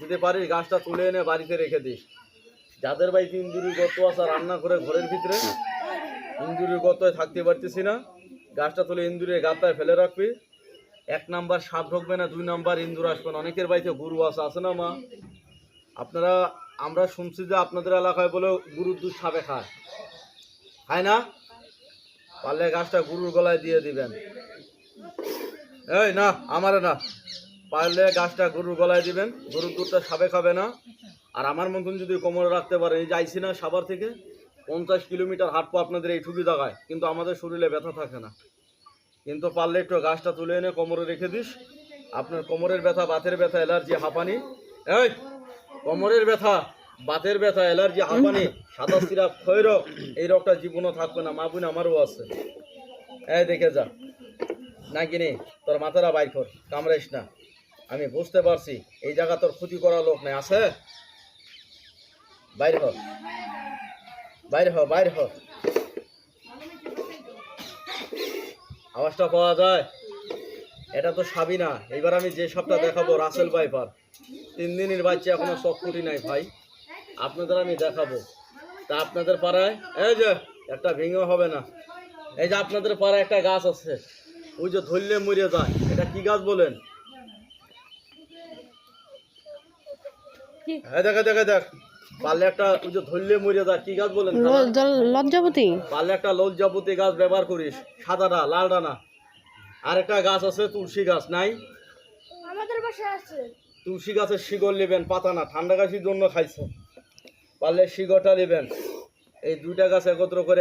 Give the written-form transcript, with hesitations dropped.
যদি পারিস গাছটা তুলে এনে বাড়িতে রেখে দিস। যাদের বাড়িতে ইন্দুরির গর্ত আছে রান্না করে ঘরের ভিতরে ইন্দুরির গর্তয় থাকতে পারতেছি না, গাছটা তুলে ইন্দুরের গাতায় ফেলে রাখবি। 1 নাম্বার সাপ ঢুকবে না, 2 নাম্বার ইন্দুর আসবে না। অনেকের বাড়িতে গরু আছে না মা? আপনারা, আমরা শুনছি যে আপনাদের এলাকায় বলে গরুর দুধ সাপে খায়, খায় না? পারলে গাছটা গরুর গলায় দিয়ে দিবেন। এই না, আমারে না, পারলে গাছটা গরুর গলায় দিবেন, গরুর দুধটা সাপে খাবে না। আর আমার মতন যদি কোমরে রাখতে পারেন, এই যে আইছি না সাভার থেকে 50 কিলোমিটার হাঁটবো আপনাদের এইটুকু জায়গায়, কিন্তু আমাদের শরীরে ব্যথা থাকে না। কিন্তু পারলে একটু গাছটা তুলে এনে কোমরে রেখে দিস। আপনার কোমরের ব্যথা, বাতের ব্যথা, অ্যালার্জি, হাঁপানি, এই কোমরের ব্যথা, বাতের ব্যথা, অ্যালার্জি, হাঁপানি, সাদা সিরাপ, ক্ষয় রোগ, এই রোগটা জীবনও থাকবে না। মা বোন আমারও আছে। এই দেখে যা না কিনে তোর মাথাটা বাইর কর, কামড়াইস না। আমি বুঝতে পারছি এই জায়গা তোর ক্ষতি করার লোক নাই, আছে? বাইর হ, বাইর হ, বাইর হ। আওয়াজটা পাওয়া যায়? এটা তো সাবিনা। এইবার আমি যে সবটা দেখাবো রাসেল ভাইপার, 3 দিনের বাচ্চা, এখনো চোখ ফুটি নাই ভাই। আপনাদের আমি দেখাবো। তা আপনাদের পাড়ায় এই যে একটা ভেঙে হবে না, এই যে আপনাদের পাড়ায় একটা গাছ আছে, ওই যে ধরলে মরে যায়, এটা কি গাছ বলেন? দেখ দেখ দেখ, পারলে একটা ওই যে ধরলে মরে যায়, কি গাছ বলেন? লজ্জাপতি। পারলে একটা লজ্জাপতি গাছ ব্যবহার করিস, সাদাটা, লালটা না। আর একটা গাছ আছে তুলসী গাছ, নাই? আমাদের বাসায় আছে। তুলসী গাছের শিকড় নেবেন, পাতা না, ঠান্ডা কাশির জন্য খাইছে। পারলে শিকড়টা নেবেন। এই 2টা গাছ একত্র করে